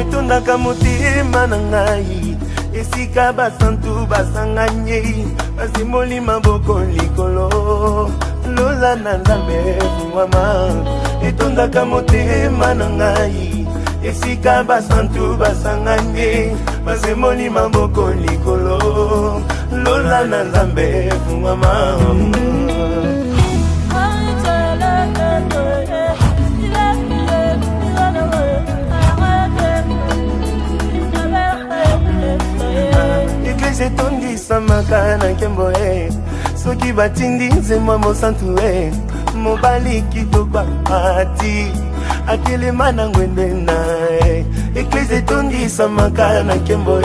etondaka motema na ngai esika basantu basanganye basimoli maboko likolo lola na nzambe mama etondaka motema na ngai esika basantu basanganye basimoli maboko likolo lola na nzambe mama etondisama na nkembo soki batindi nzembo mosantu mobali kitoko ati atelema na ngwende na eklise etondisama na nkembo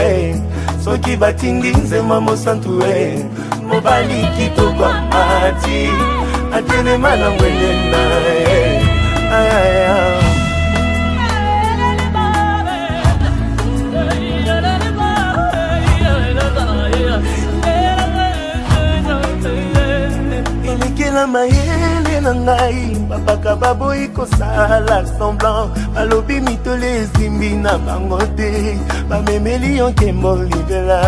soki batindi nzembo mosantu mobali kitoko ati atelema na ngwende na la mayele na ngai babaka baboyi kosala semblant balobi mitole esimbi na bango te bamemeli yo nkembo libela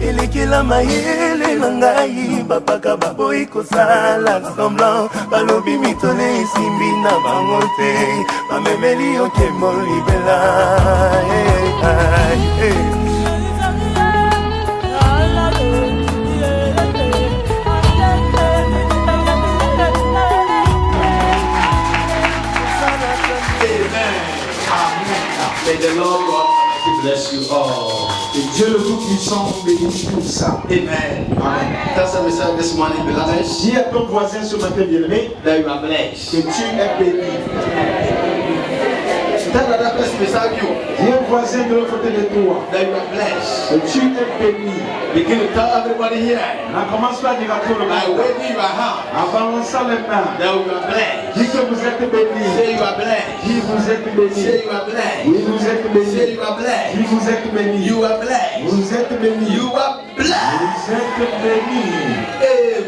elekela mayele na ngai babaka baboyi kosala semblant balobi mitole esimbi na bango te bamemeli yo nkembo libela May the Lord God Almighty bless you all. Et Dieu le Tout-Puissant vous bénisse tout ça. Amen. Amen. Tell somebody this morning, beloved. Dis à ton voisin ce matin bien-aimé that you are blessed. Que tu es béni. Tell another person beside you. Dis au voisin de l'autre côté de toi that you are blessed. Que tu es béni. Begin to tell everybody here. On commence par dire à tout le By monde. waving your hand. En balançant les mains. That you are blessed. Dis que vous êtes béni. Say you are blessed. Dis vous êtes béni. Say you are blessed. Oui, vous êtes béni. Say you are blessed. Dis vous êtes béni. You are blessed. Vous êtes béni. You are blessed. Vous êtes béni.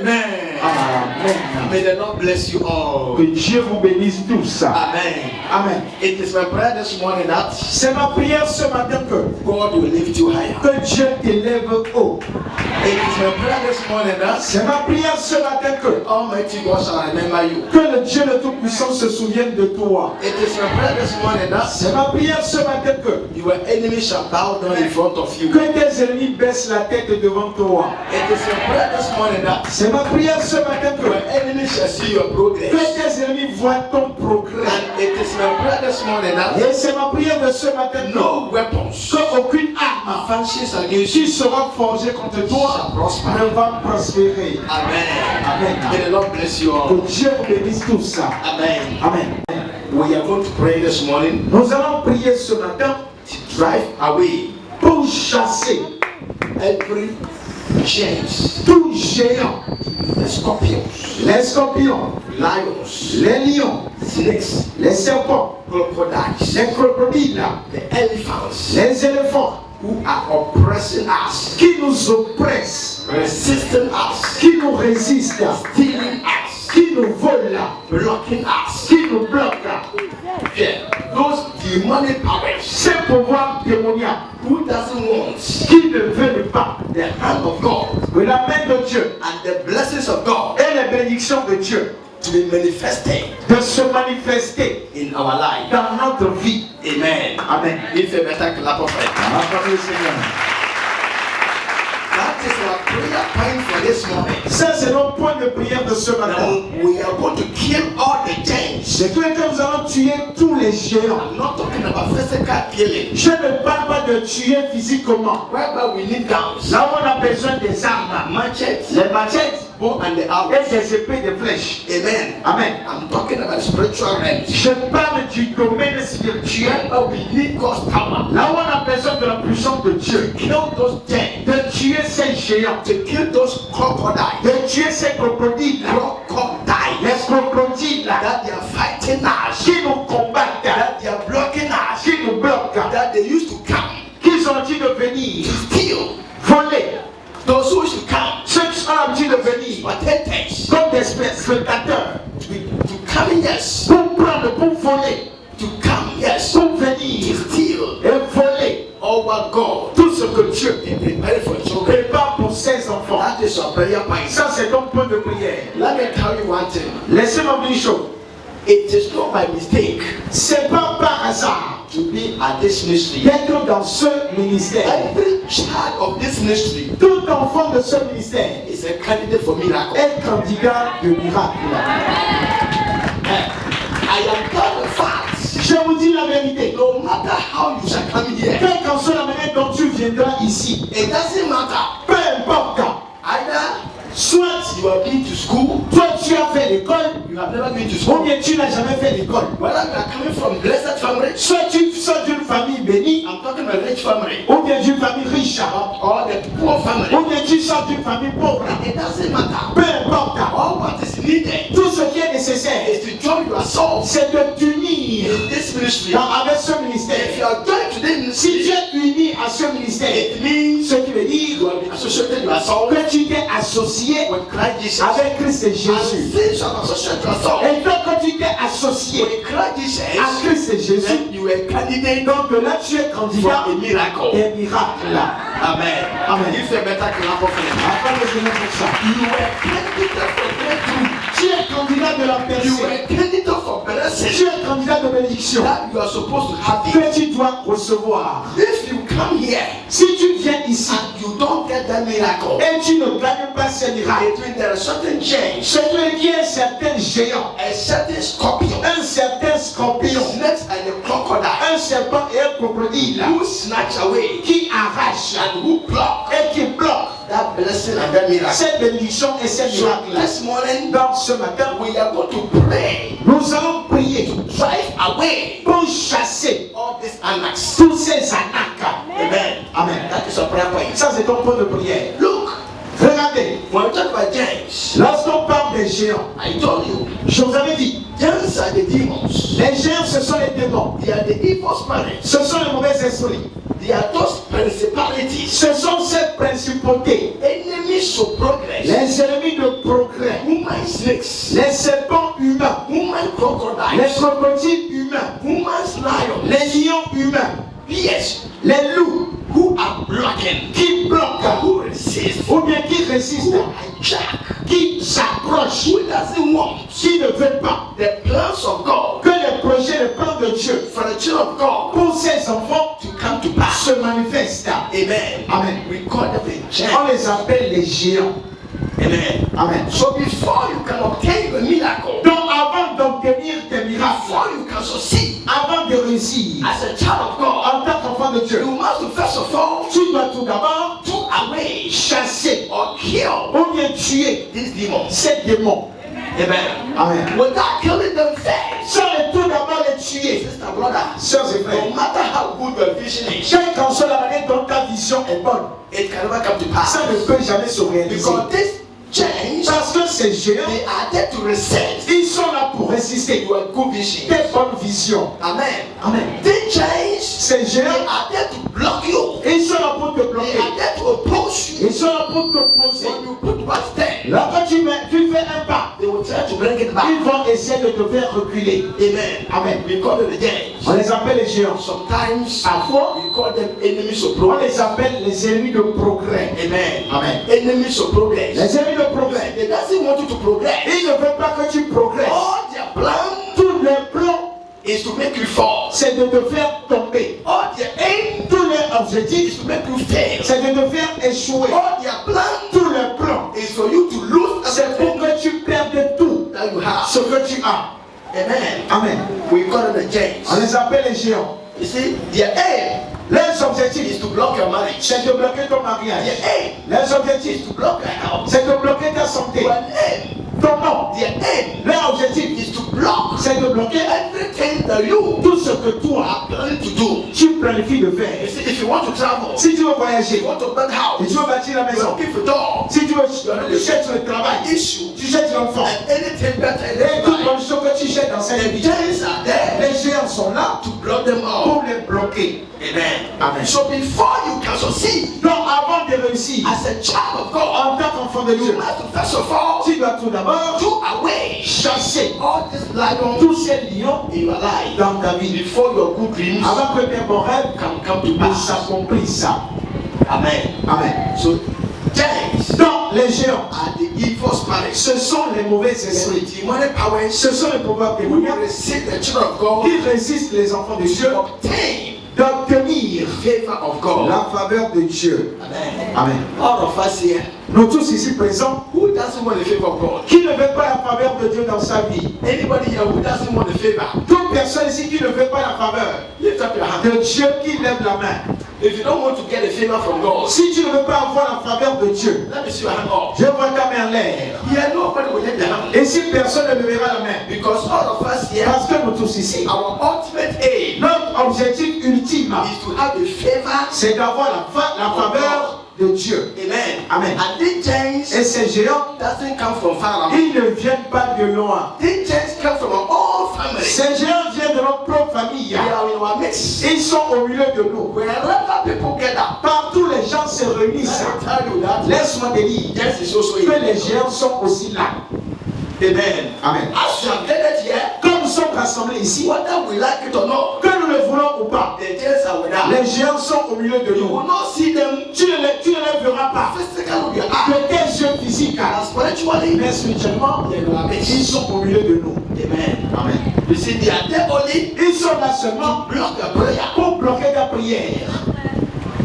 Amen. Amen. May the Lord bless you all. Que Dieu vous bénisse tous. Amen. Amen. It is my prayer this morning that c'est ma prière ce matin que God will lift you higher. Que Dieu t'élève haut. It is my prayer this morning that c'est ma prière ce matin que Almighty God shall remember you. Que le Dieu le Tout-Puissant se souvienne de toi. It is my prayer this morning that c'est ma prière ce matin que your enemy shall bow down in front of you. Que tes ennemis baissent la tête devant toi. It is my prayer this morning that c'est ma prière ce matin que your enemy shall see your progress. Que tes ennemis voient ton progrès. And it is my prayer this morning that et c'est ma prière de ce matin no weapons que aucune arme qui sera forgée contre toi ne va prospérer. Amen. Amen. May the Lord bless you all. Que Dieu vous bénisse tout ça. Amen. Amen. We are going to pray this morning. Nous allons prier ce matin to drive away pour chasser every giant, tout géant, the scorpions, les scorpions, lions, les lions, snakes, les serpents, crocodiles, les crocodiles, the elephants, les éléphants who are oppressing us, qui nous oppressent, resisting us, qui nous résistent, stealing us, qui nous volent, blocking us, qui nous bloquent. Yeah. Those demonic powers, ces pouvoirs démoniaques, who doesn't want, qui ne veulent pas, the hand of God, que la main de Dieu and the blessings of God, et les bénédictions de Dieu, to be manifested, de se manifester in our life, dans notre vie. Amen. Amen. If a better clap of hands. Acclamez le Seigneur. That is our prayer point for this morning. Ça, c'est notre point de prière de ce matin. Now, we are going to kill all the giants. C'est que nous allons tuer tous les géants. I'm not talking about physical killing. Je ne parle pas de tuer physiquement. Whereby we need guns, Là où on a besoin des armes, machetes, les machettes bow and the arrows. et des épées de flèches. Amen. Amen. I'm talking about spiritual realms. Je parle du domaine spirituel. Whereby we need God's power. Là où on a besoin de la puissance de Dieu. Kill those giants. De tuer ces géants. To kill those crocodiles. De tuer ces crocodiles. Crocodiles. Les crocodiles That they are fighting us. qui nous combattent. That they are blocking us. Qui nous bloquent. That they used to come. Qu'ils ont dit de venir. To steal. Voler. Those who should come. Ceux qui sont habitués de venir. Spectators. Comme des spectateurs. To come, yes. Pour prendre, pour voler. To come, yes. Pour venir. To steal. Et all what God, Tout ce que Dieu is prepared for his children. prépare pour ses enfants. That is your prayer point. Ça, c'est ton point de prière. Let me tell you one thing. Laissez-moi vous dire une chose. It is not by mistake C'est pas par hasard to be at this ministry. d'être dans ce ministère. Every child of this ministry Tout enfant de ce ministère is a candidate for miracle. est candidat de miracle. I am telling the facts. Je vous dis la vérité. No matter how you shall come here, Quelle qu'en soit la manière dont tu viendras ici, it doesn't matter. peu importe, Either soit you have been to school, toi tu as fait l'école, you have never been to ou school. bien tu n'as jamais fait l'école. Whether you are coming from blessed family, Soit tu sors d'une famille bénie, I'm talking about rich family, ou bien d'une famille riche, or the poor family. ou bien tu sors d'une famille pauvre. It doesn't matter. Peu importe, All what is needed tout ce qui est nécessaire, is to join yourself c'est de t'unir in this ministry. avec ce If ministère. you are joined to this Si tu ministry, es uni à ce ministère, it means ce qui veut dire you have been associated yourself que tu t'es associé with Christ Jesus. avec Christ et And Jésus. since you have associated yourself Et donc quand tu t'es associé with Christ à Jesus, Christ et Jésus, then you are a candidate donc là tu es for candidat a miracle. des miracles. Amen. Amen. If you better clap for him. Après le Seigneur pour ça. You were candidate for breakthrough. Tu es candidat de la You percée. were candidate for blessing Tu es candidat de bénédiction that you are supposed to have it. que tu dois recevoir. If you come here Si tu viens ici and you don't get that miracle, et tu ne gagnes pas ces miracles, it means there are certain change, c'est qu'il y a un certain géant, a certain scorpion, un certain scorpion, snakes and a crocodile un serpent et un crocodile who snatch away qui arrache and who block et qui bloque that blessing and that miracle. cette bénédiction et ces So miracles. this morning Donc ce matin, we are going to pray, nous allons prier drive away pour chasser all these anarchs. tous ces anaques. Amen. Amen. That is a prayer point. Ça c'est ton point de prière. Look, Regardez, when we talk about giants, lorsqu'on parle des géants, I told you, je vous avais dit, giants are the demons. les géants ce sont les démons, They are the evil spirits. ce sont les mauvais esprits, They are those principalities, ce sont ces principautés, enemies of progress, les ennemis de progrès, human snakes, les serpents humains, human les crocodiles, crocodiles humains, human lions, les lions humains, bears les loups who are blocking, qui bloquent who resist, ou bien qui résistent, who hijack, qui s'approchent, who doesn't want qui ne veulent pas the plans of God que les projets, les plans de Dieu for the children of God pour ses enfants to come to pass. se manifestent. Amen. Amen. We call them the On giants. les appelle les géants. Amen. Amen. So before you can obtain a miracle, Donc avant d'obtenir des miracles, before you can succeed avant de réussir as a child of God, en tant qu'enfant de Dieu, you must first of all tu dois tout d'abord put away chasser or kill ou bien tuer these demons. ces démons. Amen. Amen. Without killing them first, Sans les tout d'abord les tuer. sister, brother, Sœurs et no frères, matter how good your vision is, quelle qu'en soit la manière dont ta vision est bonne, it can never come to pass. ça ne peut jamais se réaliser. Because this change, Parce que ces géants, they are there to resist ils sont là pour résister. your good vision. Tes bonnes visions. Amen. Amen. They change, Ces they géants, are there to block you. ils sont là pour te They bloquer. are there to oppose you. Ils sont là pour t'opposer. When you put one step, Là, quand tu fais un pas, they will try to bring it back. ils vont essayer de te faire reculer. Amen. Amen. We call them the giants. On les appelle les géants. Sometimes Parfois, we call them enemies of on progress. les appelle les ennemis de progrès. Amen. Amen. Enemies of progress. Les ennemis de progrès. They doesn't want you to progress. Ils ne veulent pas que tu progresses. All their plan Tous les plans, is to make you fall. c'est de te faire tomber. All their aim Tous les objectifs, is to make you fail. c'est de te faire échouer. All their plan Tous les plans, is for you to lose c'est pour everything que tu perdes tout that you have. ce que tu as. Amen. Amen. We call them the On giants. les appelle les géants. You see, their aim Les objectifs, is to block your marriage. c'est de bloquer ton mariage. Their aim Les objectifs, is to block your health. c'est de bloquer ta santé. Your aim, Ton nom. their aim Leur objectif, is to block c'est de bloquer everything that you tout ce que toi, are planning to do. tu planifies de You faire. see, if you want to travel, Si tu veux if voyager, you want to build si house, tu veux bâtir la you're maison, looking for dogs, si tu cherches le travail, issue, tu cherches l'enfant, and anything better in et this toute life, bonne chose que tu cherches dans cette the vie, giants are there les géants sont là to block them all. pour les bloquer. Amen. Amen. So before you can succeed Donc avant de réussir, as a child of God, en tant qu'enfant enfants de Dieu, first of all, tu dois tout d'abord do away chasser all these lions tous ces lions in your life dans ta vie. before your good dreams Avant que tes bons rêves can come to ne pass. s'accomplissent. Amen. Amen. So, giants Donc, les géants, are the evil spirits. ce sont les mauvais The esprits. demonic powers Ce sont les pouvoirs who démoniaques resist the children of God qui résistent les enfants de Dieu to obtain d'obtenir the favor of God. la faveur de Dieu. Amen. Amen. All of us here, Nous tous ici présents, who doesn't want the favor of God? qui ne veut pas la faveur de Dieu dans sa vie? Anybody here who doesn't want the favor? Toute personne ici qui ne veut pas la faveur Lift up your hand. de Dieu, qui lève la main. If you don't want to get a favor from God, Si tu ne veux pas avoir la faveur de Dieu, let me see your hand up. je vois ta main en l'air. Here, nobody will lift their hand. Et si personne ne lèvera la main, Because all of us here, parce que nous tous ici, our ultimate aim notre objectif ultime, is to have the favor. c'est d'avoir la faveur de Dieu. Amen. Amen. And these giants Et ces géants, doesn't come from far away. ils ne viennent pas de loin. These giants come from our own family. Ces géants viennent de notre propre famille. They are in our midst. Ils sont au milieu de nous. Wherever people gather, Partout les gens se réunissent. I tell you that Laisse-moi te dire giants is also que in. les géants sont aussi là. Amen. Amen. As you have gathered here, Comme nous sommes rassemblés ici, whether we like it or not, que nous le voulons ou pas, the giants are with us. les géants sont au milieu de You nous. will not see them Tu ne les verras pas physically with your eyes. de tes yeux physiques, And spiritually, mais spirituellement, they are ils midst. sont au milieu de nous. Amen. Amen. You see, they are there only Ils sont là seulement to block the prayer. pour bloquer ta prière.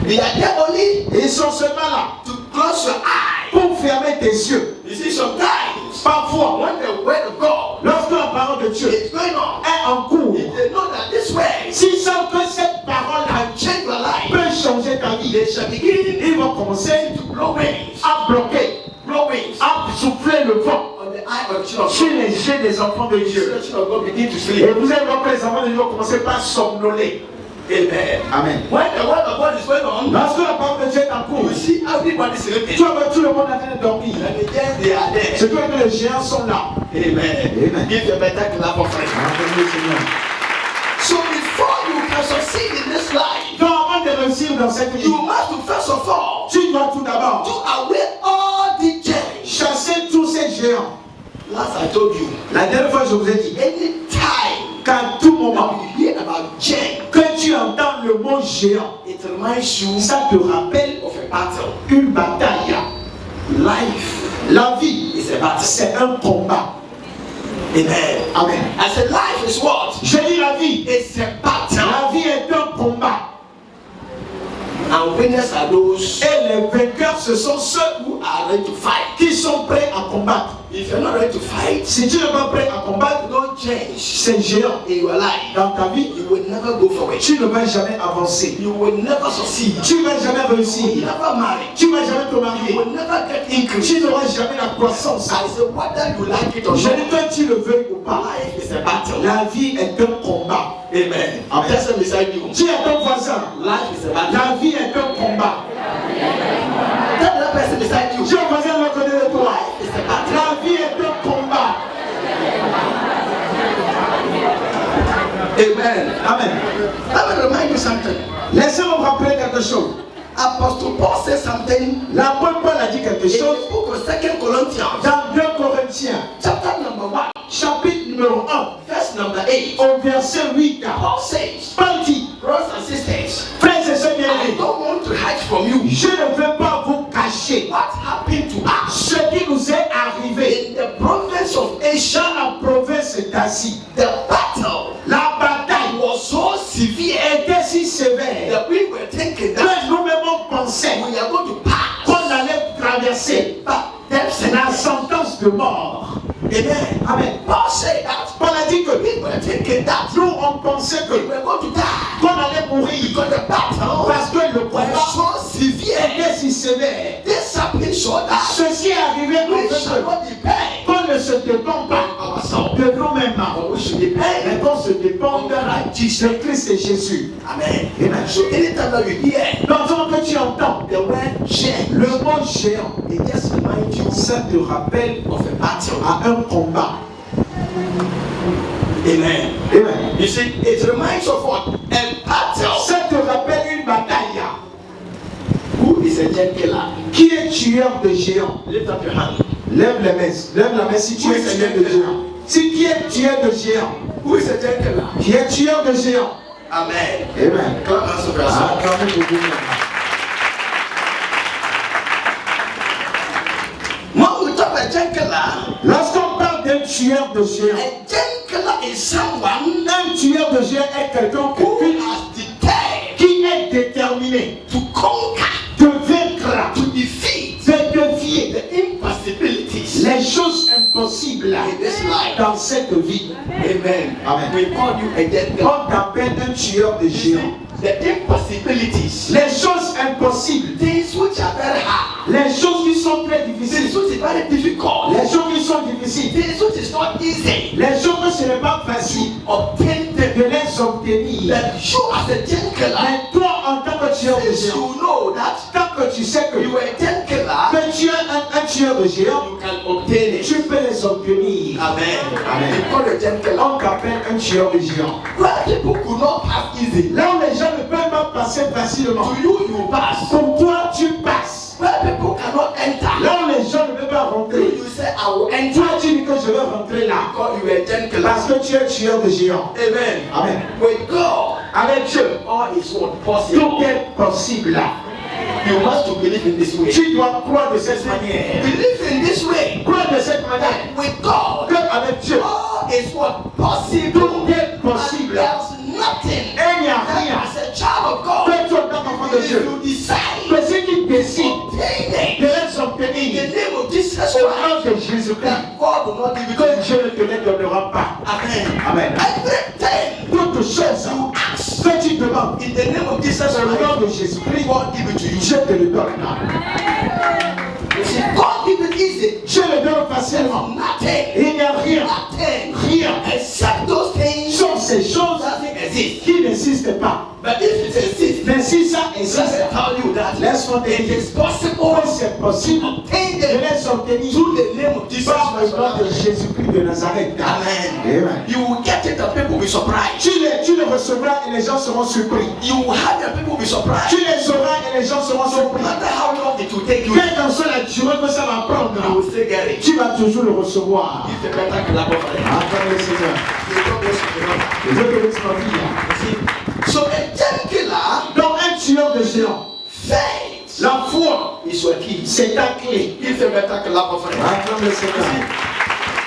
They are there only Ils sont seulement là to close your eyes. pour fermer tes yeux. You see, sometimes Parfois, when the word of God lorsque la parole de Dieu is going on, est en cours, if they know that this way s'ils savent que cette parole can change your life, peut changer ta vie, they shall begin ils vont commencer to blow wings, à bloquer, blow wings à souffler le vent on the eye of the children of sur God. les yeux des enfants de The Dieu. children of God begin to Et sleep. vous allez voir que les enfants de Dieu vont commencer par somnoler. Amen. Amen. When the word of God is going on, Lorsque la parole de Dieu est en cours, you see everybody sleeping. tu vas voir tout le monde en train de dormir. And the giants, they are there. C'est que les géants sont là. Amen. Amen. Give a better clap of praise. So before you can succeed in this life, Donc avant de réussir dans cette vie, you must first of all tu dois tout d'abord do away all the giants. chasser tous ces géants. Last I told you, La dernière fois, je vous ai dit anytime qu'à tout moment now you hear about giants, que tu entends le mot géant, it reminds you ça te rappelle of a battle. une bataille. Life La vie, is a battle. c'est un combat. Amen. Amen. I said life is what? Je dis la vie. It's a battle. La vie est un combat. And winners are those Et les vainqueurs, ce sont ceux who are ready to fight. qui sont prêts à combattre. If you're not ready to fight, Si tu n'es pas prêt à combattre don't change ces géants in your life. dans ta vie, You will never go forward. tu ne vas jamais avancer. You will never succeed. Tu ne vas jamais You will réussir. never marry. Tu ne vas jamais te You marier. will never get increase. Tu n'auras jamais la croissance. I say whether you like it or Je not, dis que tu le veux ou pas. life is a battle. La vie est un combat. Amen. Amen. Tell them beside you. Dis à ton voisin, Life is a battle. la vie est un combat. Tell the person beside you. Dis au voisin de l'autre côté de toi, Life is a battle. la vie est un combat. Amen. Amen. Let me remind you something. Laissez-moi vous rappeler quelque chose. Apostle Paul said something L'apôtre Paul a dit quelque in chose the book of 2 Corinthians, dans 2 Corinthiens, chapter number 1, chapitre numéro 1, verse number 8. au verset 8. Paul says, Paul dit, brothers and sisters, frères et sœurs I bien-aimés, don't want to hide from you je ne veux pas vous cacher what happened to us ce qui nous est arrivé in the province of Asia. dans la province d'Asie. The battle La bataille was so severe était si sévère that we were thinking that que nous-mêmes on pensait we are going to pass. qu'on allait traverser But there's la sentence de mort. Amen. Amen. Paul said that Paul a dit que we were thinking that nous on pensait we que were going to die qu'on allait mourir because the battle parce que le was combat so severe. était si sévère. This happened so that Ceci est arrivé we pour shall que not depend qu'on ne se dépend pas on ourselves, de nous-mêmes, but we should mais depend. qu'on se dépend de Christ et Jésus. Amen. Amen. So anytime that you hear Dans le moment que tu entends the word change, le mot géant, it just reminds you ça te rappelle of a battle. à un combat. Amen. Amen. You see, it reminds of what? A battle. Ça te rappelle une bataille. Who is a giant killer? Qui est tueur de géants? Lift up your hand. Lève les mains. Lève la main si tu es tueur de géants. Si qui est tueur de géants? Who is a gentleman? Qui est tueur de géants? Amen. Amen. Clap hands for yourself. Acclamez pour Dieu. When we talk about gentleman, Lorsqu'on parle d'un tueur de géants, a gentleman is someone un tueur de géants est quelqu'un who has determined qui est déterminé to conquer, de vaincre, to defeat de défier the impossibilities les choses impossibles in this life. dans cette vie. Amen. Amen. We call you a gentleman. On t'appelle un tueur de géants. The impossibilities, Les choses impossibles, things which are very hard, les choses qui sont très things difficiles, which are very difficult, les choses qui sont difficiles, things which is not easy, les choses que ce n'est pas facile obtain them. de les obtenir. That you as a gentleman, Mais toi, en tant que tueur de since géants, you know that tant que tu sais que you are a gentleman, tu es un tueur de géants, you can obtain it. tu peux les obtenir. Amen. Amen. You call a gentleman. On t'appelle un tueur de géants. Where people could not pass easy, Là où les gens ne peuvent pas passer facilement, to you you pass. pour toi, tu passes. Where people cannot enter, Là où les gens ne peuvent pas rentrer, you say I will enter. toi, tu dis que je vais rentrer là. Because you are a gentleman. Parce que tu es tueur de géants. Amen. Amen. With God, Avec Dieu, all is what possible. tout est possible. You must to believe in this way. Tu dois croire de cette manière. Believe in this way. Croire de cette manière. That with God, Que avec Dieu, all is what possible. tout est possible. And there's nothing. Et il n'y a rien. As a child of God, Que tu es un enfant de if Dieu. you decide Que ceux qui décident obtain de it les in obtenir the name of Jesus au nom Christ, de Jésus-Christ, that God will not give it to que you. Dieu ne te les donnera pas. Amen. Amen. Everything Toute chose you ask que tu demandes in the name of Jesus au Christ, nom de Jésus-Christ, God give it to you. Dieu te le donne. You see, God give it easy. Dieu le donne facilement. Nothing. Il n'y a rien, Nothing. rien, Except those things sont ces choses doesn't exist. qui n'existent pas. But if it exists, Mais si ça let existe, me tell you that laisse-moi te it dire is possible que c'est possible obtain de them les obtenir through the name of Jesus par le Christ. nom de Jésus-Christ de Nazareth. Amen. Amen. You will get it and people will be surprised. Tu les recevras et les gens seront surpris. You will have them, people will be surprised. Tu les auras et les gens seront No surpris. matter how long it will take you, Quelle qu'en soit la durée que ça va prendre, you will still get it. tu vas toujours le recevoir. Give a better clap of it. Attends le Seigneur. God bless you. Je te bénisse ma fille. See, so a gentleman, Donc un tueur de géants, faith la foi, is your key. c'est ta clé. Give a better clap of it. Attends le Seigneur.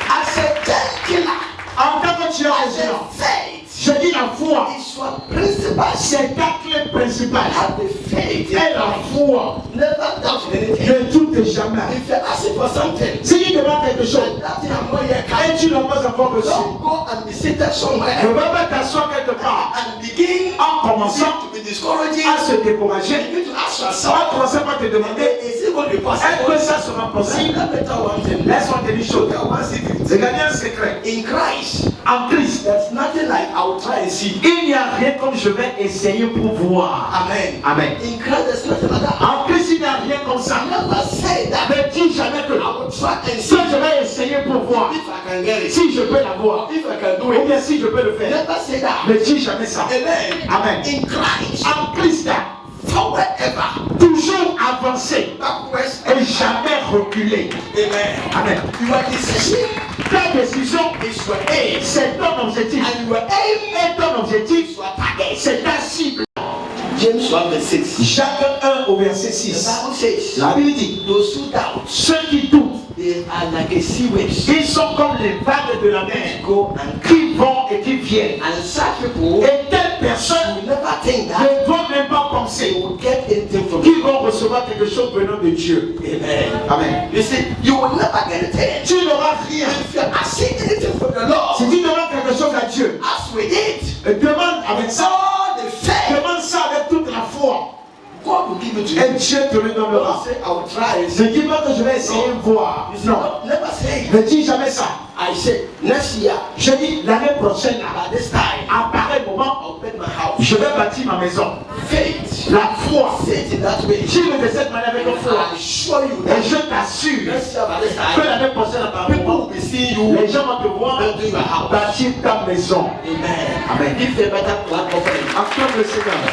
As a gentleman, En tant que tueur de as géants, a faith je dis la foi, is your principal. c'est ta clé principale. Have the faith in Et la God. foi, Never doubt anything. ne doute jamais. If you're asking for something, Si tu demandes quelque chose and that thing I'm not yet et tu n'as pas encore reçu, don't go and be seated ne somewhere va pas t'asseoir quelque part and begin en commençant to be discouraging. à se décourager. You need to ask On va yourself, commencer par te demander, is it going to be est-ce possible? que ça sera possible? Let me tell one thing. Laisse-moi te dire une chose. Tell one secret. C'est gagner un secret. In Christ, En Christ, there's nothing like I will try and see. il n'y a rien comme je vais essayer pour voir. Amen. Amen. In Christ, there's nothing like that. En Christ, il n'y a rien comme ça. I never say that. Ne dis jamais que I will try and si see je vais essayer pour voir, if I can get it. si je peux l'avoir, If I can do ou it. bien si je peux le faire. Never say that. Ne dis jamais ça. Amen. Amen. In Christ, En Christ, forward ever, toujours avancer backwards et jamais reculer. Amen. Amen. Your decision Ta décision, is your aim, c'est ton objectif. and your aim Et ton objectif, is your target. c'est ta cible. James 1:6. Jacques 1 au verset The 6. Bible says, La Bible dit, those who doubt, ceux qui doutent, they are like a sea waves. ils sont comme les vagues de la mer Go and qui vont et qui viennent. and such people Et telles personnes will never think that ne vont même pas they penser will get anything from qu'ils you. vont recevoir quelque chose venant de Dieu. Amen. Amen. You see, you will never get a thing. Tu n'auras rien. If you are asking anything from the Lord, Si tu demandes quelque chose à Dieu, ask with it. demande avec ça. All the faith, Demande ça avec toute la foi. God will give it to Et you. Dieu te le Don't donnera. say, I will try and Ne see. dis pas que je vais essayer de voir. You see, Non. never say it. Ne dis jamais ça. I say, next year, Je dis l'année prochaine, by this time, à pareil moment, I'll build my house. je vais bâtir ma maison. Faith, La foi. say it in that way. Dis-le de cette manière avec la foi. I assure you Et that je t'assure next year, by this que time, l'année prochaine, à pareil people moment, will be seeing you les gens vont te voir building your house. bâtir ta maison. Amen. Amen. Give a better clap offering. Acclame le Seigneur.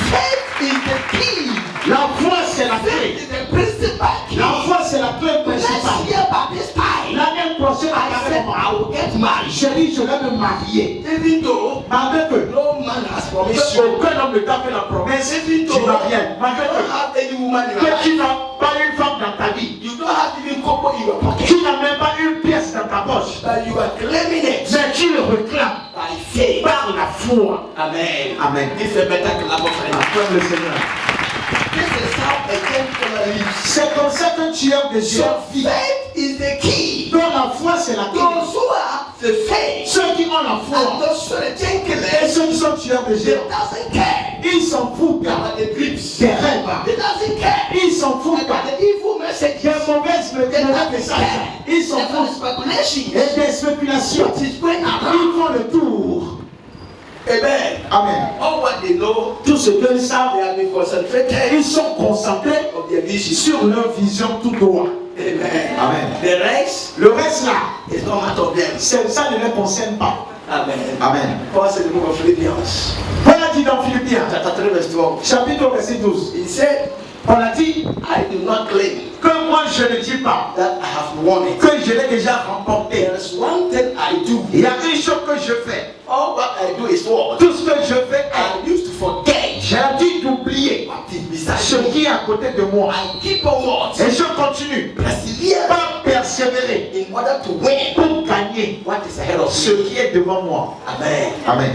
Faith is the key La foi, c'est la Faith clé. is the principal key. La foi, c'est la clé Next principale. year by this time, L'année prochaine, I said I will get married. j'ai dit, je vais me marier. Even though Malgré que no man has promised you. aucun homme ne t'a fait la promesse Even du though you mariage. Malgré don't have any woman in your que life. tu n'as pas une femme dans ta vie. You don't have even kobo in your pocket. Tu n'as même pas une pièce dans ta poche. But you are claiming it Mais tu le réclames by faith. par la foi. Amen. Amen. This is a better clap of hands. Acclame le Seigneur. This is how a gentleman lives. C'est comme ça qu'un tueur de Dieu So vit. faith is the key. Donc la foi, c'est la clé. Those who have the faith Ceux qui ont la and foi those who are et gentlemen, ceux qui sont tueurs de they Dieu, doesn't care ils s'en foutent about the dreams. des rêves. They doesn't care Ils s'en foutent about the evil messages. des mauvais messages. Ils s'en About foutent speculations. et des spéculations. What is going around? Ils font le tour. Amen. Amen. All what they know, Tout ce qu'ils savent, they have been concentrated ils sont concentrés of their vision. sur leur vision tout droit. Amen. Amen. The rest Le reste là, is not part of them. ça ne les concerne pas. Amen. Amen. Paul said in the book of Philippians, Paul a dit dans Philippiens, chapter 3, verse 12. chapitre verset 12, He said, Paul a dit I do not claim que moi je ne dis pas that I have won it. que je l'ai déjà remporté. There is one thing I do. Il y a une chose que je fais. All what I do is what? Tout ce que je fais, I used to forget j'ai dit d'oublier what is beside ce me. qui est à côté de moi. I keep on what? Et je continue Persevere par persévérer in order to win pour gagner what is ahead of ce me. qui est devant moi. Amen. Amen.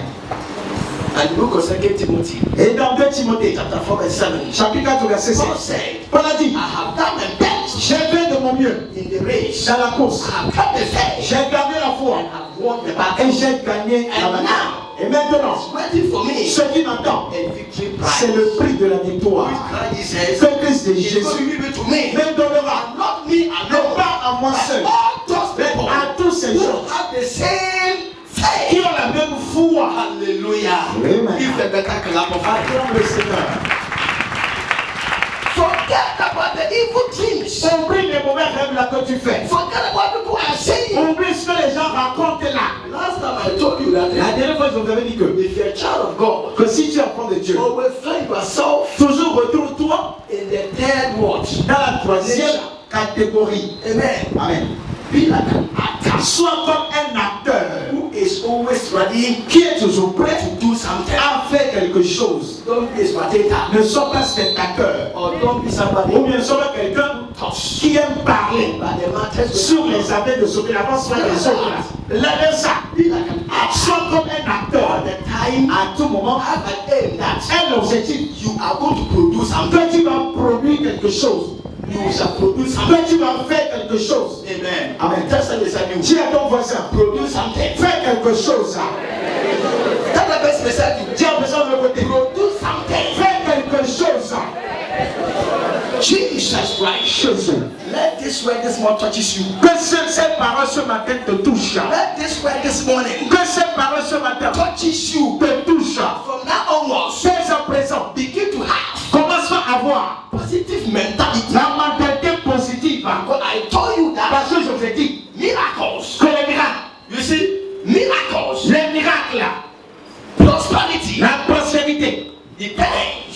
And the book of 2 Timothy, Et dans 2 Timothée, chapter 4, verse 7, chapitre 4, verset 7, Paul said, Paul a dit, I have done my best j'ai fait de mon mieux in the race. dans la course. I have kept the faith J'ai gardé la foi and have won the et battle. j'ai gagné la bataille. Et maintenant, It's waiting for me ce qui m'attend, a victory c'est le prize. prix de la victoire Which Christ says, que Christ de is going to Jésus give it to me. me donnera. And not me Non alone. pas à moi But seul, all those mais people à tous ces who gens have the same qui faith. ont la même foi. Hallelujah. Amen. Give a better clap of hands. Acclame le Seigneur. Forget about the evil dreams. Oublie les mauvais rêves là que tu fais. Forget about people are saying. Oublie ce que les gens racontent là. Last time I told you that La dernière fois, je vous avais dit que if you're a child of God, si tu es enfant de Dieu, always find yourself toujours retrouve-toi in the third watch. dans la troisième catégorie. Amen. Amen. Be like an actor Sois comme un acteur who is always ready qui est toujours prêt to do something. à faire quelque chose. Don't be a spectator. Ne sois pas spectateur. Or don't be somebody Ou bien sois quelqu'un touched qui aime parler by the matters sur les affaires de ce que l'avance des autres. Laisse ça. Be like an actor. Sois comme un acteur. All the time, À tout moment, have an aim that un objectif. you are going to produce something. Que tu vas produire quelque chose. You shall produce something. Que tu vas faire quelque chose. Amen. Amen. Tell somebody beside you. Dis à ton voisin, Produce something. fais quelque chose. Tell the person beside you. Dis à la personne de l'autre côté, Produce something. fais quelque chose. Jesus Christ. Jésus. Let this word this morning touches you. Que ces paroles ce matin te touchent. Let this word this morning Que ces paroles ce matin touches you. te touchent. From now onwards, Dès à présent, begin to have commence à avoir positive mentality. la mentalité positive. Because I told you that Parce que je vous ai dit miracles, que les miracles, you see, miracles, les miracles, prosperity la prospérité depends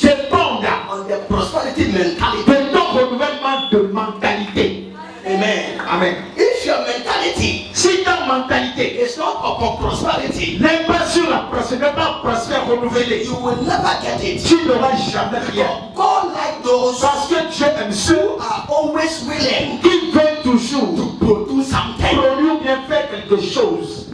dépendent on the prosperity mentality. de ton renouvellement de mentalité. Amen. Amen. If your mentality Si ta mentalité is not upon prosperity, n'est pas sur la prospérité, n'est pas prospère renouvelée, you will never get it. tu n'auras jamais rien. God like those Parce que Dieu aime ceux who are always willing qui veulent toujours to produce something. produire ou bien faire quelque chose.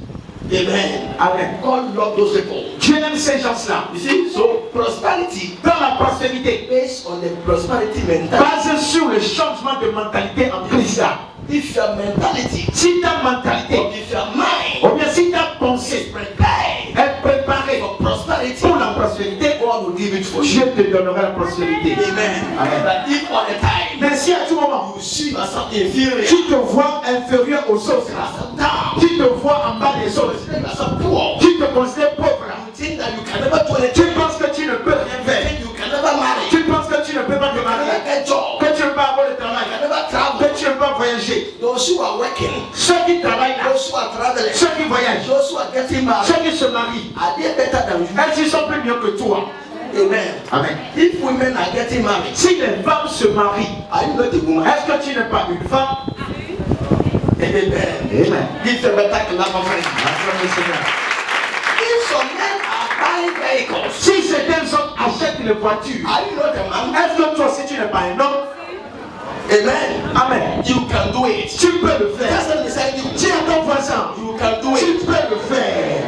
Amen. Amen. God love those people. Dieu aime ces gens-là. You see, so prosperity Dans la prospérité, based on the prosperity mentality. basée sur le changement de mentalité en Christ. If your mentality, Si ta mentalité, or if your mind ou bien si ta is pensée prepared est préparée for prosperity, pour la prospérité, God will give it for you. Dieu te donnera la prospérité. Amen. Amen. But if all the time Mais si à tout moment, you see yourself inferior, tu te vois inférieur aux autres, yourself down, tu te vois en bas des autres, consider yourself poor, tu te considères pauvre, you think that you can never do tu anything, penses que tu ne peux rien you faire, think you can never marry, tu penses que tu ne peux pas te you can never marier, get job, que tu ne peux pas avoir le you travail, can never travel. que tu ne peux pas voyager. Those who are working, Ceux qui travaillent là, those who are traveling, ceux qui voyagent, those who are getting married, ceux qui se marient, are they better than you? est-ce qu'ils sont plus mieux que toi? Amen. Amen. If women are getting married, Si les femmes se marient, are you not a woman? est-ce que tu n'es pas une femme? Amen. Amen. Give a better clap of hands. Acclame le Seigneur. If some men are buying vehicles, Si certains hommes achètent les voitures, are you not a man? est-ce que toi aussi tu n'es pas un homme? Amen. Amen. You can do it. Tu peux le faire. Just let me say you. Dis à ton voisin, You can do tu it. peux le faire.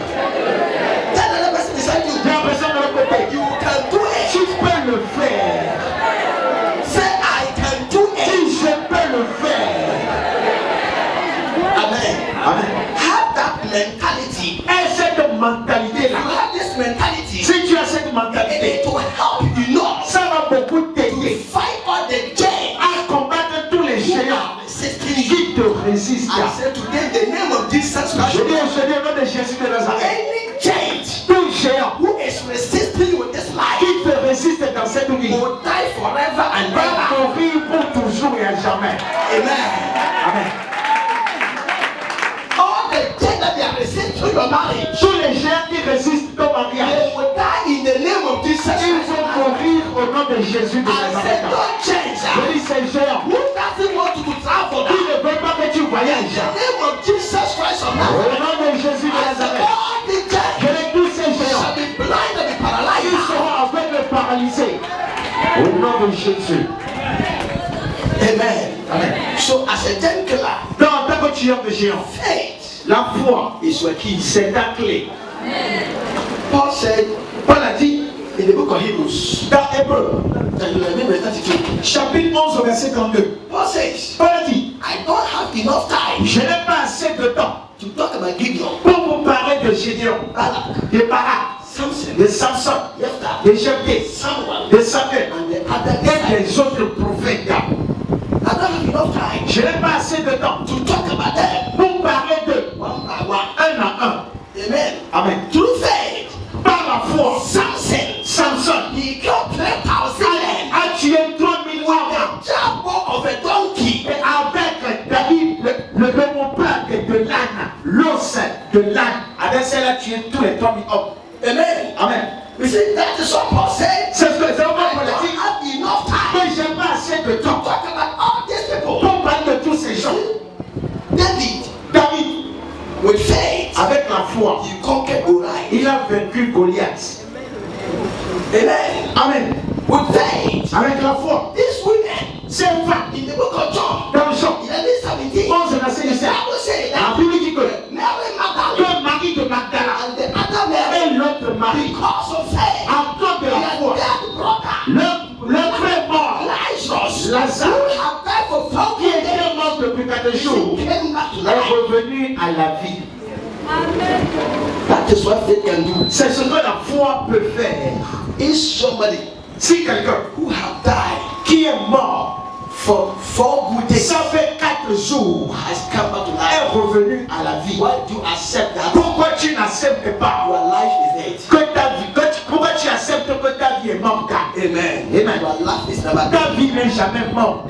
Tell the other person beside you. Dis à la personne de l'autre côté, You can do tu it. peux le faire. Say I can do it. Dis je peux le faire. Amen. Amen. Have that mentality. Et cette You mentalité-là, have this mentality. si tu as cette And mentalité, it will help you not ça va beaucoup to t'aider fight all the giants à combattre tous les who géants are resisting you. qui te résistent. I say today in the name of Jesus Christ. Je dis aujourd'hui au nom de Jésus de Nazareth, Any giant tout géant who is resisting you in this life qui te résiste dans cette vie will die forever and va ever. mourir pour toujours et à jamais. Amen. Amen. All the giants that they are resisting your marriage, Tous les géants qui résistent ton they mariage, will die in the name of Jesus ils Christ. vont mourir au nom de Jésus de I said, Nazareth. don't change. Je dis ces géants Who doesn't want you to travel qui now? ne veulent pas que tu In voyages. the name of Jesus Christ of Au Nazareth. nom de Jésus de I said, Nazareth, all the je giants dis tous ces géants, shall be blind and be ils paralyzed. seront aveugles et paralysés. Au nom de Jésus. Amen. Amen. So as a giant killer, Donc en tant que tueur de géants, faith la foi, is your key. c'est ta clé. Paul said Paul a dit in the book of Hebrews, dans Hébreu, chapter 11, verse 32. chapitre 11, verset 32, Paul says, Paul a dit, I don't have enough time je n'ai pas assez de temps to talk about Gideon, pour vous parler de Gédéon, Balak, de Barak, Samson, de Samson, Jephthah, de Jephthé, Samuel, de Samuel and the other et disciples. des autres prophètes. I don't have enough time Je n'ai pas assez de temps to talk about them pour parler d'eux one by one. un à un. Amen. Amen. Through faith, Par la foi, Samson, Samson he killed 3,000 men a tué 3000 with hommes the jawbone of a donkey. et avec David le démon-plaque de l'âne, l'os de l'âne. Avec cela, tu tué tous les 3000 hommes. Amen. Amen. You see, that is what Paul said. C'est ce que c'est I pourquoi don't Paul a dit have enough time que j'ai pas assez de to temps talk about all these people. pour parler de tous ces gens. David, David, with faith, avec la foi, he conquered Goliath. il a vaincu Goliath. Amen. Amen. With faith, Avec la foi, these women ces femmes, in the book of John, dans Jean 11:17, 11, verset the 17, Bible says la that Bible dit que Mary Magdalene le mari de Magdala and the other Mary, et l'autre mari, because of faith, à cause de la their foi, dead brother, le frère mort, Lazarus, Lazare, who had died for 40 qui était days, mort depuis 4 jours, came back to est life. revenu à la vie. That is what faith can do. C'est ce que la foi peut faire. If somebody Si quelqu'un who have died qui est mort, for 4 good days ça fait 4 jours, has come back to est life, revenu à la vie. why do you accept that Pourquoi tu n'acceptes pas your life is dead? que ta vie, pourquoi tu acceptes que ta vie est morte? Amen. Amen. Your life is never dead. Ta vie n'est jamais morte.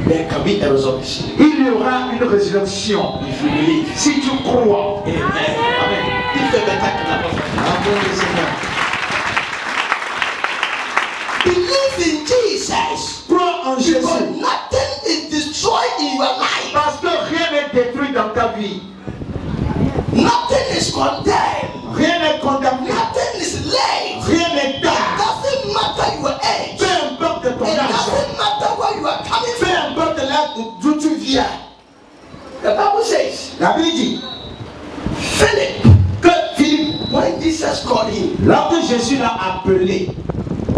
There can be a resurrection Il y aura une résurrection if you believe. si tu crois. Amen. Amen. If a better clap of hands. Amen, le Seigneur. Believe in Jesus. Crois en Because Jésus. nothing is destroyed in your life. Parce que rien n'est détruit dans ta vie. Nothing is condemned. Rien n'est condamné. Nothing is late. Rien n'est It tard. doesn't matter your age. Peu importe ton It âge. doesn't matter where you are coming Peu from. importe là d'où tu viens. The Bible says, La Bible dit Philip, que Philippe, when Jesus called him, lorsque Jésus l'a appelé,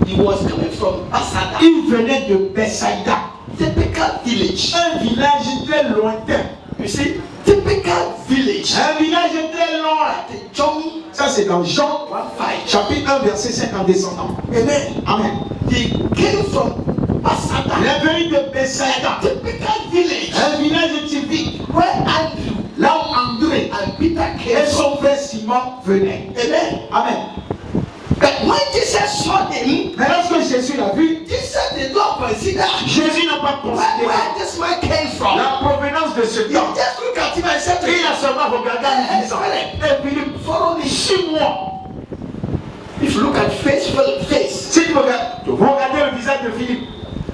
he was coming from Bethsaida, il venait de Bethsaïda, typical village. un village très lointain. You see, typical village. Un village très loin. John Ça c'est dans Jean 1:5. chapitre 1 verset 5 en descendant. Amen. Amen. He came from Bethsaida, Il est venu de Bethsaïda, typical village, un village typique, where Andrew là où André and Peter et came from. son frère Simon venaient. Amen. Amen. But when Jesus saw him, Mais lorsque Jésus l'a vu, Jesus did not consider Jésus n'a pas considéré where this man came from. la provenance de ce He temps. just looked at him and said to Il him, a seulement regardé en lui disant, et Philippe, follow me. suis-moi. If you look at face. Si vous regardez le visage de Philippe,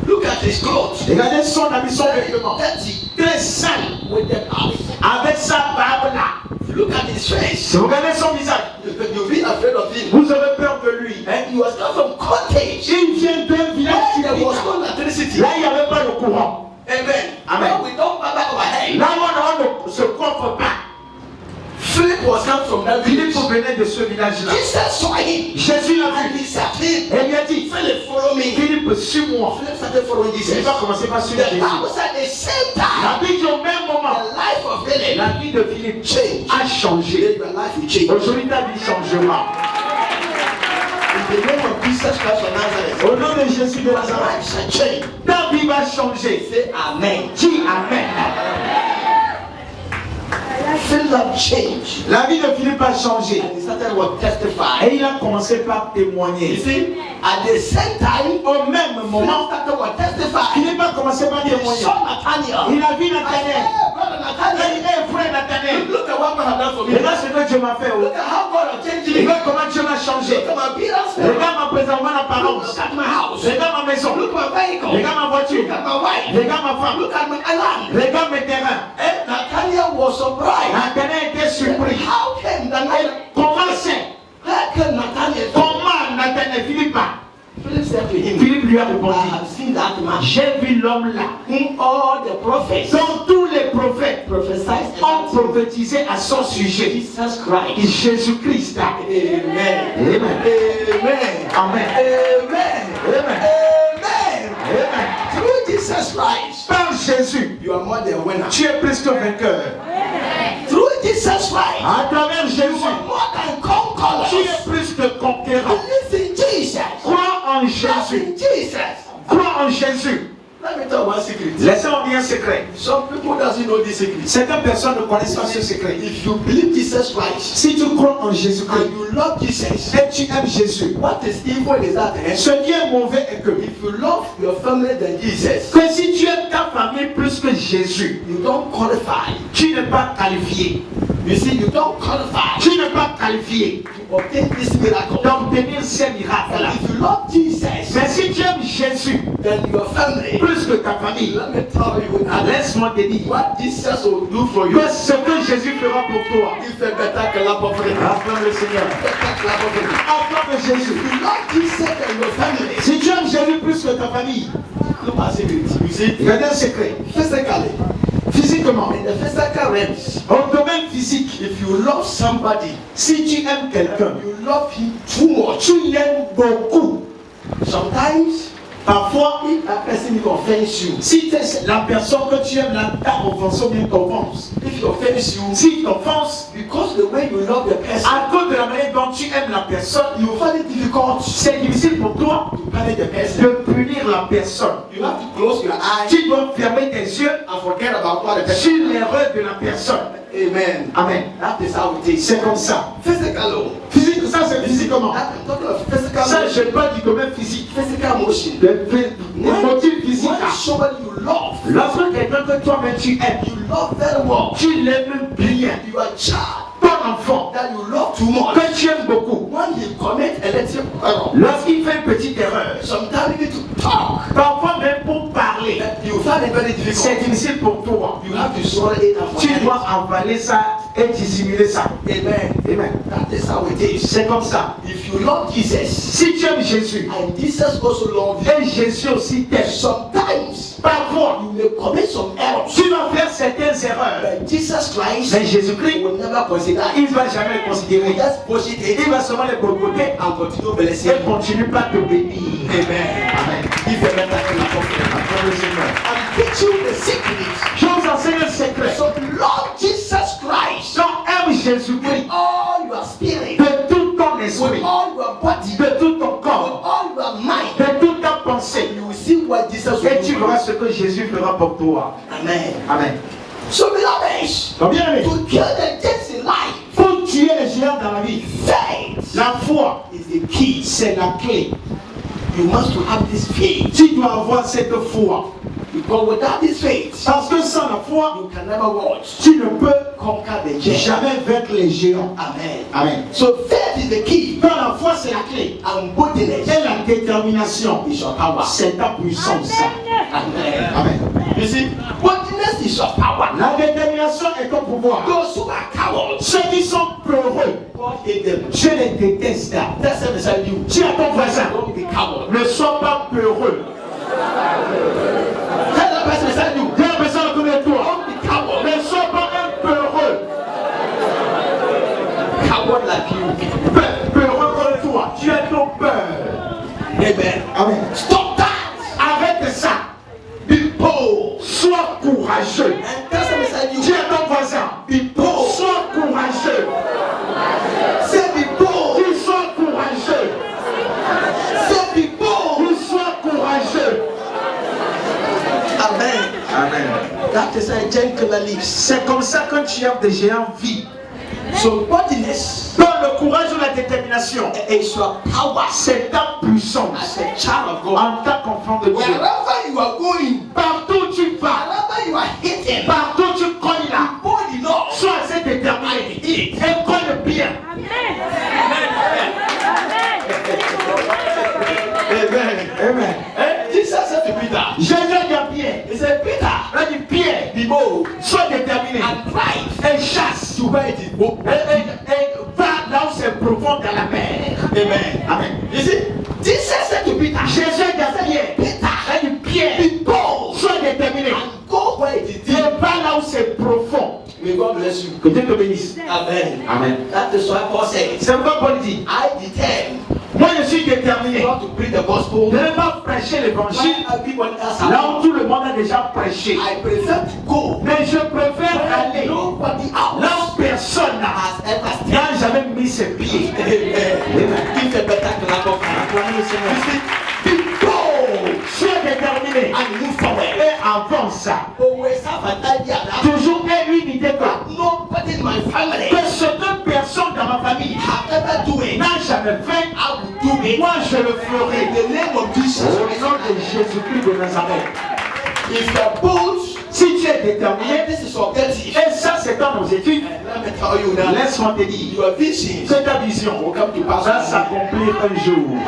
Look at his clothes. regardez son habit, son vêtement. Dirty. Très sale. With the house. Avec sa barbe là. Look at his face. Si vous regardez son visage, You'll be afraid of him. vous avez peur de lui. And he was come from cottage. Il vient d'un village Where there was typique. no electricity. Là, il n'y avait pas de courant. Amen. Amen. Now we don't bow our head. Là, on ne se coiffe pas. Philip was come from that village. Philippe venait de ce village-là. Jesus saw him. Jésus l'a And vu. he said to him, Et il lui a dit, Philip, follow me. Philippe, suis-moi. Philip started following Il Jesus. va commencer par suivre The Jésus. Bible said at the same time, La Bible dit au même moment, the life of Philip la vie de Philippe changed. a changé. Your life will change. Aujourd'hui, ta vie changera. In the name of Jesus Christ of Nazareth, Au nom de Jésus de your Nazareth, life shall change. ta vie va changer. Say Amen. Dis Amen. Philip changed. La vie de Philippe a changé. And he started to testify. Et il a commencé par You témoigner. see, at the same time, Au même Philip moment, started to testify. Philippe a commencé par He témoigner. saw Nathaniel. Il a vu I said, Nathanaël. hey, brother Il Nathaniel, dit, hey, frère Nathanaël, look at what God has done for me. regarde ce que Dieu m'a fait. Oh. Look at how God has changed me. Regarde comment Dieu m'a changé. Look at my appearance. Regarde ma présence, mon apparence. Look at my house. Regarde ma maison. Look at my vehicle. Regarde ma voiture. Look at my wife. Regarde ma femme. Look at my land. Regarde mes terrains. And Nathaniel was surprised. Nathanaël était surpris. How came Nathaniel? Comment c'est? How came Nathaniel? Comment Nathanaël, Philippe? Philip said to him, Philippe lui a I répondu, have seen that man j'ai vu l'homme là. whom all the prophets Donc tous les prophètes prophesied ont about prophétisé à son sujet. Jesus Christ. Jésus-Christ. Amen. Amen. Amen. Amen. Amen. Amen. Amen. Amen. Through Jesus Christ, Par Jésus, you are more than a winner. tu es plus que vainqueur. Through Jesus Christ, À travers you Jésus, are more than conquerors. tu es plus que conquérant. Believe in Jesus. Crois en Trust Jésus. in Jesus. Crois en Jésus. Let me tell you one secret. Laissez-moi dire un secret. Some people doesn't know this secret. Certaines personnes ne connaissent pas ce secret. If you believe Jesus Christ Si tu crois en Jésus-Christ and you love Jesus, et tu aimes Jésus, what is evil is that ce qui est mauvais est que, if you love your family than Jesus, que si tu aimes ta famille plus que Jésus, you don't qualify. tu n'es pas qualifié. You see, you don't qualify Tu n'es pas qualifié to obtain this miracle. d'obtenir ces miracles-là. But if you love Jesus, Mais si tu aimes Jésus then your family, plus que ta famille, let me tell you laisse-moi te dire what Jesus will do for you. que ce que Jésus fera pour toi. If a better clap of it. Acclame le Seigneur. Better clap of it. Acclame Jésus. If you love Jesus and your family, Si tu aimes Jésus plus que ta famille, look at it. You see, regardez un secret. physically, Physiquement, in the physical realms, au domaine physique, if you love somebody, si tu aimes quelqu'un, you love him too much. tu l'aimes beaucoup. Sometimes, Parfois, if a person offends you, si la personne que tu aimes là t'a offensé ou bien t'offense, if he offends you, si t'offense, because the way you love the person, à cause de la manière dont tu aimes la personne, you find it difficult c'est difficile pour toi to punish the person. de punir la personne. You have to close your eyes Tu dois fermer tes yeux and forget about what the person. sur l'erreur de la personne. Amen. Amen. That is how it is. C'est comme ça. Physical. Physique, ça c'est physiquement. I'm talking of physical. Ça, je parle du domaine physique. Physical motion. Les motifs physiques. When somebody you love, Lorsque quelqu'un que toi-même tu aimes, you love very well. tu l'aimes bien, You are a child ton enfant, that you love too much. que tu aimes beaucoup, When he commit a little error, lorsqu'il fait une petite erreur, sometimes you need to talk. parfois même pour parler, You find it very c'est difficult. difficile pour toi. You have to swallow it and Tu forget it. dois avaler ça et dissimuler ça. Amen. Amen. That is how it is. C'est comme ça. If you love Jesus Si tu aimes Jésus, and Jesus also loves you, et Jésus aussi t'aime, sometimes parfois, you may commit some errors. tu vas faire certaines erreurs. But Jesus Christ Mais Jésus-Christ, will never consider it. il ne va jamais les He considérer. will just push it Il va seulement les boycotter and continue blessing. et continue pas te bénir. Amen. Amen. Give a better clap of it. Acclame le Seigneur. I'm teaching the secret. Je vous enseigne le secret. So love Jesus Christ Donc aime Jésus-Christ with all your spirit, de tout ton with esprit, all your body, de tout ton with corps, all your mind. de toute ta pensée. You will see what Jesus will Et do. tu verras ce que Jésus fera pour toi. Amen. Amen. So beloved, Donc bien aimé, to kill the death in life, pour tuer les géants dans la vie, faith la foi, is the key. c'est la clé. You must have this faith. Tu dois avoir cette foi. Because without this faith, Parce que sans la foi, you can never watch tu ne peux conquer the giant. jamais vaincre les géants. Amen. Amen. So faith is the key. Dans la foi, c'est la clé. And boldness Et la détermination, is your power. c'est ta puissance. Amen. Amen. You see, boldness is your power. La détermination est ton pouvoir. Those who are cowards, Ceux qui sont peureux, God hate them. je les déteste. That's them beside you. Dis à ton voisin, Don't be coward. ne sois pas peureux. Tell that person beside you. Dis à la personne à côté de toi, Don't be coward. ne sois pas un peureux. Coward like you. Peureux comme toi, tu as trop peur. Amen. Amen. Stop that. Arrête ça. Be bold. Sois courageux. And tell them beside you. Dis à ton voisin, Be bold. sois courageux. Say be bold. Qu'il soit courageux. Say be bold. Qu'il soit courageux. Amen. Amen. That is a gentle leaf. C'est comme ça que tu as des géants vie. So boldness Dans le courage ou la détermination, is your power c'est ta puissance as a child of God. en tant qu'enfant de Dieu. Wherever you are going, Partout où tu vas, wherever you are hitting, partout où tu cognes là, bold enough. sois assez déterminé et cogne bien. Amen. Amen. Jesus said to Peter, Jésus a dit à Pierre, he said, Peter, il a dit Pierre, be bold sois déterminé and pride et chasse. to where it is bold. Et va là où c'est profond dans la mer. Amen. Amen. You see, Jesus said to Peter, Jésus a dit à Pierre, Peter, il a dit Pierre, be bold sois déterminé and go where it is et deep. va là où c'est profond. May God bless you. Que Dieu te bénisse. Amen. Amen. That is why Paul says, C'est pourquoi Paul dit, I determined moi je suis déterminé not to preach the gospel de ne pas prêcher l'évangile when everyone else là has. où tout le monde a déjà prêché. I prefer to go Mais je préfère where aller nobody là else où personne has ever stepped. n'a jamais mis ses pieds. Amen. Give a better clap of hands. You see, be bold Sois déterminé and move forward. et avance. Always have an idea that Toujours aie une idée que nobody in my family ce que personne dans ma famille have ever do it. n'a jamais fait, I will do it. moi je le In ferai. the name of Jesus Au Christ. nom de Jésus-Christ de Nazareth. If you are bold, Si tu es and déterminé, this is objective. et ça c'est dans nos études, Let me tell you now, laisse-moi te dire, your visions c'est ta vision will come to pass. va s'accomplir un jour.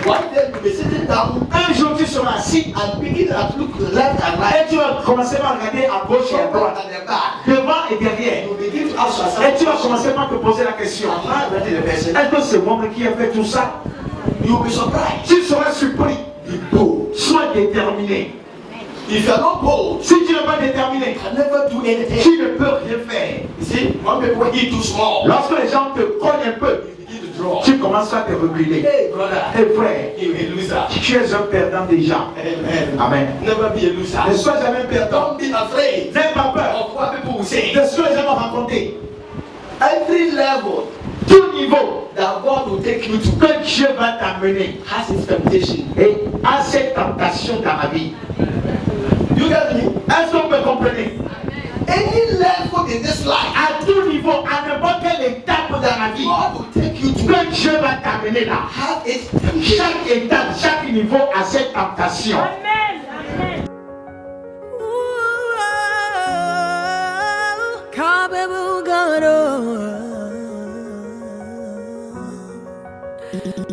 One day you'll be sitting down Un jour tu seras assis and begin to look left and right, et tu vas commencer par regarder à gauche et à forward droite, and the back. devant et derrière. You begin to ask yourself, Et tu vas commencer par te poser la question, am I really the person? est-ce que c'est moi qui ai fait tout ça? You'll be surprised. Tu seras surpris. Be bold. Sois déterminé. If you are not bold, Si tu n'es pas déterminé, you can never do anything. tu ne peux rien faire. You see, when people eat too small, Lorsque les gens te cognent un peu, you begin to draw. tu commences à te reculer. Hey, brother, Et frère, you're a loser. tu es un perdant déjà. Amen. Amen. Never be a loser. Ne sois jamais un perdant. Don't be afraid N'aie pas peur of what people will say. de ce que les gens vont raconter. Every level Tout niveau that God will take you to que Dieu va t'amener has its temptation. et à cette tentation dans la vie. You get me? Est-ce qu'on peut comprendre? Any level in this life, À tout niveau, à n'importe quelle étape dans la vie, God will take you to que Dieu va t'amener là. have its temptation. Chaque étape, chaque niveau a cette tentation.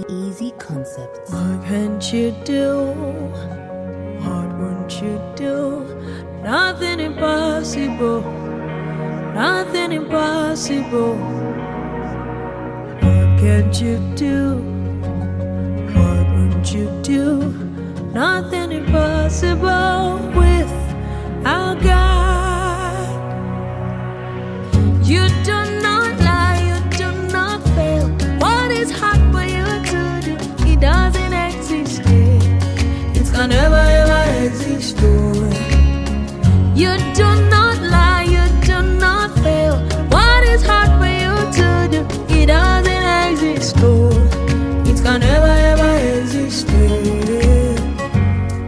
Easy concepts. What can't you do? What won't you do? Nothing impossible. Nothing impossible. What can't you do? What won't you do? Nothing impossible with our God. You do not lie, you do not fail. What is hard for you to do? It doesn't exist. It's gonna never ever exist. You do not lie, you do not fail. What is hard for you to do? It doesn't exist. It's gonna never ever exist.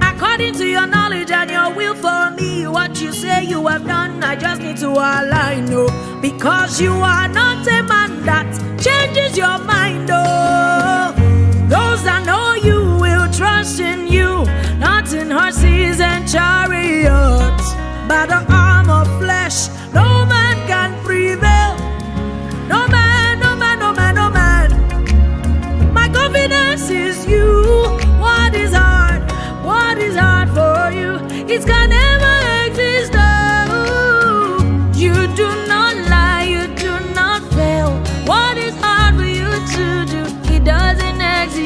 According to your knowledge and your will for me, what you say you have done, I just need to align, no. Because you are not a man that changes your mind, oh. Those that know you will trust in you, not in horses and chariots, but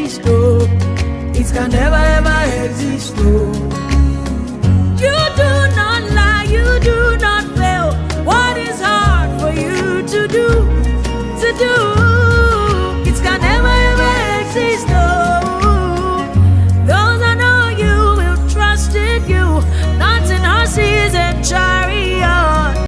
exist, oh. It can never ever exist, oh.